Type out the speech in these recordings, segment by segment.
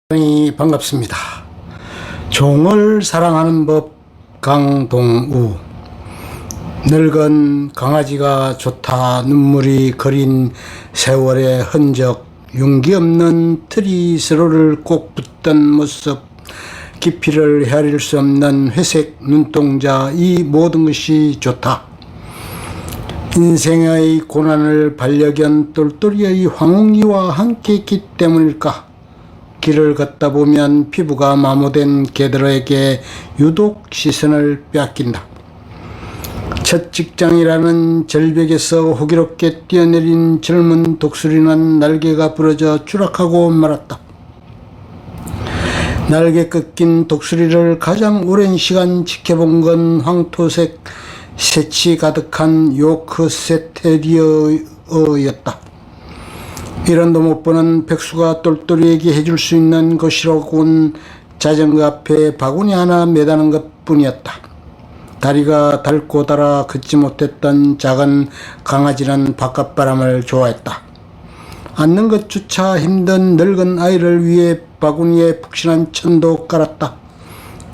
반갑습니다. 종을 사랑하는 법 강동우. 늙은 강아지가 좋다. 눈물이 그린 세월의 흔적, 윤기 없는 틀이 서로를 꼭 붙던 모습, 깊이를 헤아릴 수 없는 회색 눈동자, 이 모든 것이 좋다. 인생의 고난을 반려견 똘똘이의 황웅이와 함께 했기 때문일까? 길을 걷다 보면 피부가 마모된 개들에게 유독 시선을 빼앗긴다. 첫 직장이라는 절벽에서 호기롭게 뛰어내린 젊은 독수리는 날개가 부러져 추락하고 말았다. 날개 꺾인 독수리를 가장 오랜 시간 지켜본 건 황토색 새치 가득한 요크세 테리어였다. 이런도 못 보는 백수가 똘똘이에게 해줄 수 있는 것이라고는 자전거 앞에 바구니 하나 매다는 것 뿐이었다. 다리가 닳고 닳아 걷지 못했던 작은 강아지는 바깥바람을 좋아했다. 앉는 것조차 힘든 늙은 아이를 위해 바구니에 푹신한 천도 깔았다.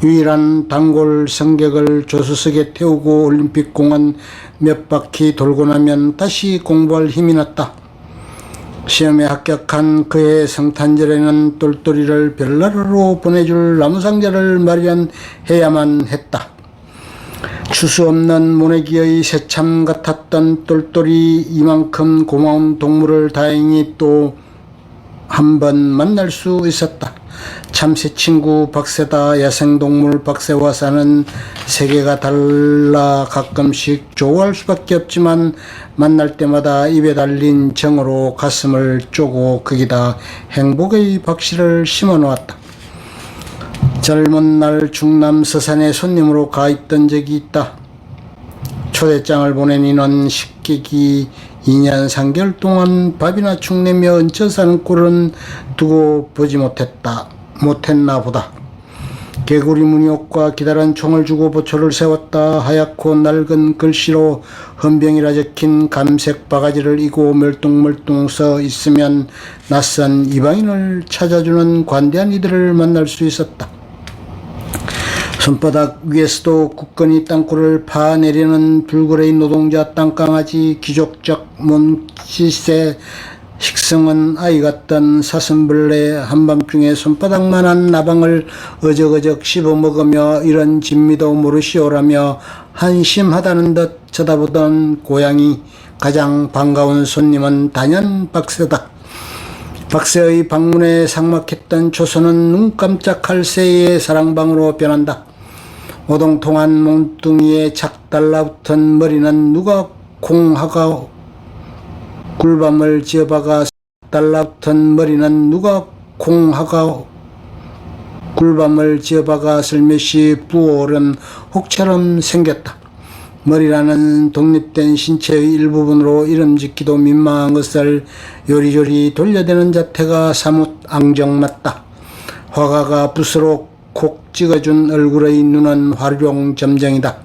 유일한 단골 승객을 조수석에 태우고 올림픽공원 몇 바퀴 돌고 나면 다시 공부할 힘이 났다. 시험에 합격한 그해 성탄절에는 똘똘이를 별나라로 보내줄 나무상자를 마련해야만 했다. 추수 없는 모내기의 새참 같았던 똘똘이, 이만큼 고마운 동물을 다행히 또 한 번 만날 수 있었다. 참새 친구 박새다. 야생동물 박새와 사는 세계가 달라 가끔씩 좋아할 수밖에 없지만 만날 때마다 입에 달린 정으로 가슴을 쪼고 거기다 행복의 박씨를 심어 놓았다. 젊은 날 충남 서산에 손님으로 가 있던 적이 있다. 초대장을 보낸 인원 식객이 2년 3개월 동안 밥이나 축 내며 얹혀 사는 꼴은 두고 보지 못했나 보다. 개구리 무늬옷과 기다란 총을 주고 보초를 세웠다. 하얗고 낡은 글씨로 헌병이라 적힌 감색 바가지를 이고 멀뚱멀뚱 서 있으면 낯선 이방인을 찾아주는 관대한 이들을 만날 수 있었다. 손바닥 위에서도 굳건히 땅굴을 파내리는 불그레이 노동자 땅강아지, 귀족적 몸짓의 식성은 아이 같던 사슴벌레, 한밤중에 손바닥만한 나방을 어적어적 씹어먹으며 이런 진미도 모르시오라며 한심하다는 듯 쳐다보던 고양이. 가장 반가운 손님은 단연 박새다. 박새의 방문에 삭막했던 초선은 눈 깜짝할 새의 사랑방으로 변한다. 오동통한 몸뚱이에 착 달라붙은 머리는 누가 콩하가 굴밤을 지어박아 달라붙은 머리는 누가 콩하가 굴밤을 지어박아 슬며시 부어오른 혹처럼 생겼다. 머리라는 독립된 신체의 일부분으로 이름 짓기도 민망한 것을 요리조리 돌려대는 자태가 사뭇 앙정맞다. 화가가 붓으로 콕 찍어준 얼굴의 눈은 활용점정이다.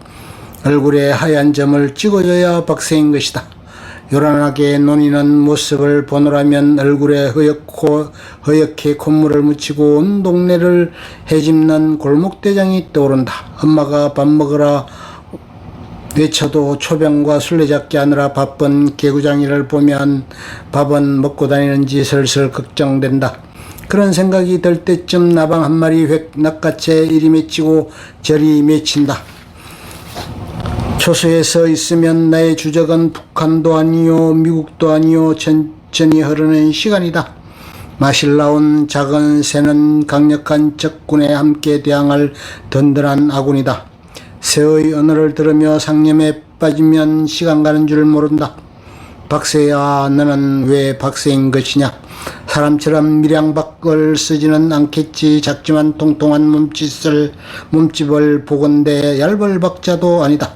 얼굴에 하얀 점을 찍어줘야 박새인 것이다. 요란하게 논이는 모습을 보노라면 얼굴에 허옇게 콧물을 묻히고 온 동네를 헤집는 골목대장이 떠오른다. 엄마가 밥 먹으라 외쳐도 초병과 술래잡기 하느라 바쁜 개구장이를 보면 밥은 먹고 다니는지 슬슬 걱정된다. 그런 생각이 들 때쯤 나방 한 마리 획 낚아채 이리 맺히고 저리 맺힌다. 초소에 서 있으면 나의 주적은 북한도 아니요 미국도 아니요 천천히 흐르는 시간이다. 마실 나온 작은 새는 강력한 적군에 함께 대항할 든든한 아군이다. 새의 언어를 들으며 상념에 빠지면 시간 가는 줄 모른다. 박새야, 너는 왜 박새인 것이냐? 사람처럼 밀양박을 쓰지는 않겠지. 작지만 통통한 몸집을 보건대 얇을 박자도 아니다.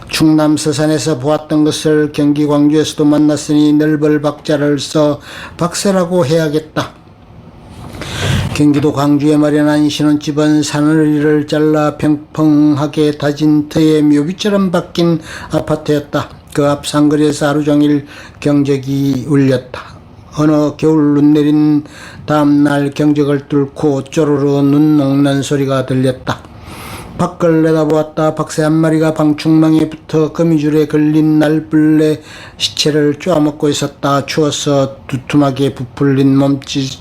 충남 서산에서 보았던 것을 경기 광주에서도 만났으니 넓을 박자를 써 박새라고 해야겠다. 경기도 광주에 마련한 신혼집은 사늘이를 잘라 평평하게 다진 터에 묘비처럼 박힌 아파트였다. 그 앞 상거리에서 하루 종일 경적이 울렸다. 어느 겨울 눈 내린 다음날 경적을 뚫고 쪼르르 눈 녹는 소리가 들렸다. 밖을 내다보았다. 박새 한 마리가 방충망에 붙어 거미줄에 걸린 날벌레 시체를 쪼아먹고 있었다. 추워서 두툼하게 부풀린 몸집을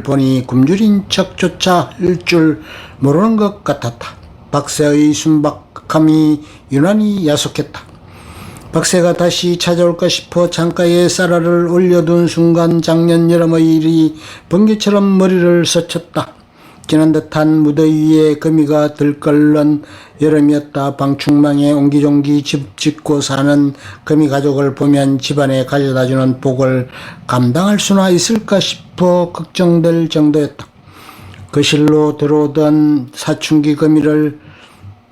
보니 굶주린 척조차 할 줄 모르는 것 같았다. 박새의 순박함이 유난히 야속했다. 박새가 다시 찾아올까 싶어 창가에 쌀알을 올려둔 순간 작년 여름의 일이 번개처럼 머리를 스쳤다. 지난 듯한 무더위에 거미가 들끓는 여름이었다. 방충망에 옹기종기 집 짓고 사는 거미 가족을 보면 집안에 가져다주는 복을 감당할 수나 있을까 싶어 걱정될 정도였다. 거실로 들어오던 사춘기 거미를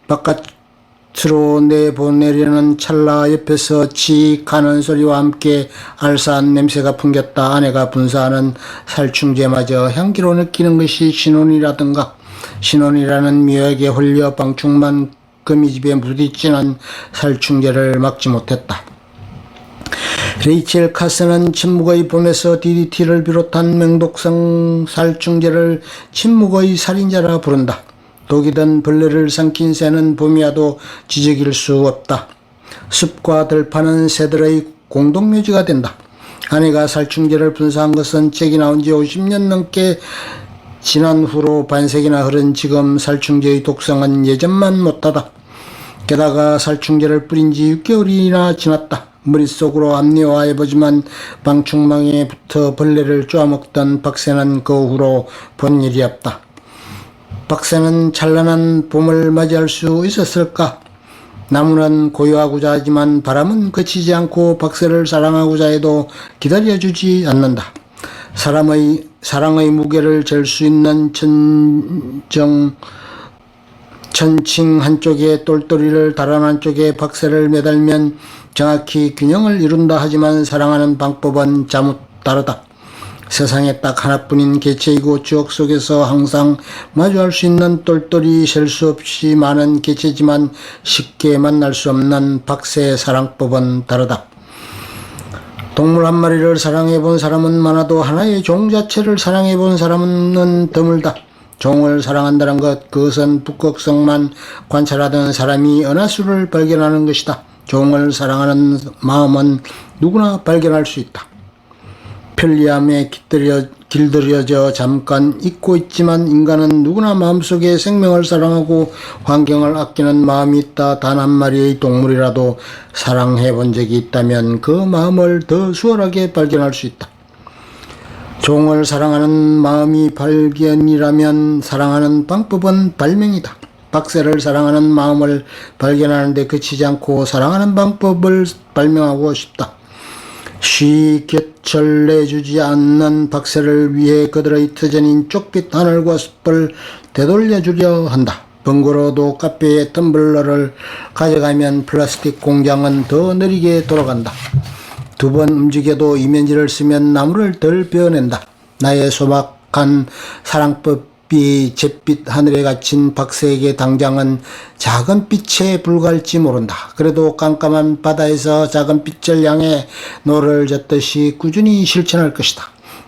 바깥으로 내보내려는 찰나 옆에서 칙 하는 소리와 함께 알싸한 냄새가 풍겼다. 아내가 분사하는 살충제마저 향기로 느끼는 것이 신혼이라든가. 신혼이라는 묘약에 홀려 방충망 거미집에 부딪히는 살충제를 막지 못했다. 레이첼 카스는 침묵의 봄에서 DDT를 비롯한 맹독성 살충제를 침묵의 살인자라 부른다. 독이 든 벌레를 삼킨 새는 봄이 와도 지저길 수 없다. 숲과 들판은 새들의 공동묘지가 된다. 아내가 살충제를 분사한 것은 책이 나온 지 50년 넘게 지난 후로 반세기나 흐른 지금 살충제의 독성은 예전만 못하다. 게다가 살충제를 뿌린 지 6개월이나 지났다. 머릿속으로 합리화해보지만 방충망에 붙어 벌레를 쪼아먹던 박새는 그 후로 본 일이 없다. 박새는 찬란한 봄을 맞이할 수 있었을까? 나무는 고요하고자 하지만 바람은 그치지 않고 박새를 사랑하고자 해도 기다려주지 않는다. 사랑의 무게를 잴 수 있는 천칭 한쪽에 똘똘이를 다른 한쪽에 박새를 매달면 정확히 균형을 이룬다. 하지만 사랑하는 방법은 자뭇 다르다. 세상에 딱 하나뿐인 개체이고 추억 속에서 항상 마주할 수 있는 똘똘이 셀 수 없이 많은 개체지만 쉽게 만날 수 없는 박새의 사랑법은 다르다. 동물 한 마리를 사랑해본 사람은 많아도 하나의 종 자체를 사랑해본 사람은 드물다. 종을 사랑한다는 것, 그것은 북극성만 관찰하던 사람이 은하수를 발견하는 것이다. 종을 사랑하는 마음은 누구나 발견할 수 있다. 편리함에 길들여져 잠깐 잊고 있지만 인간은 누구나 마음속에 생명을 사랑하고 환경을 아끼는 마음이 있다. 단 한 마리의 동물이라도 사랑해 본 적이 있다면 그 마음을 더 수월하게 발견할 수 있다. 종을 사랑하는 마음이 발견이라면 사랑하는 방법은 발명이다. 박새를 사랑하는 마음을 발견하는 데 그치지 않고 사랑하는 방법을 발명하고 싶다. 쉬 곁을 내주지 않는 박새를 위해 그들의 터전인 쪽빛 하늘과 숲을 되돌려주려 한다. 번거로워도 카페에 텀블러를 가져가면 플라스틱 공장은 더 느리게 돌아간다. 두 번 움직여도 이면지를 쓰면 나무를 덜 베어낸다. 나의 소박한 사랑법이 잿빛 하늘에 갇힌 박새에게 당장은 작은 빛에 불과할지 모른다. 그래도 깜깜한 바다에서 작은 빛을 향해 노를 젓듯이 꾸준히 실천할 것이다.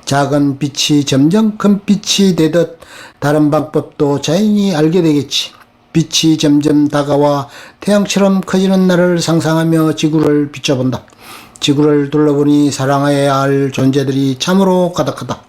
작은 빛이 점점 큰 빛이 되듯 다른 방법도 자연히 알게 되겠지. 빛이 점점 다가와 태양처럼 커지는 날을 상상하며 지구를 비춰본다. 지구를 둘러보니 사랑해야 할 존재들이 참으로 가득하다.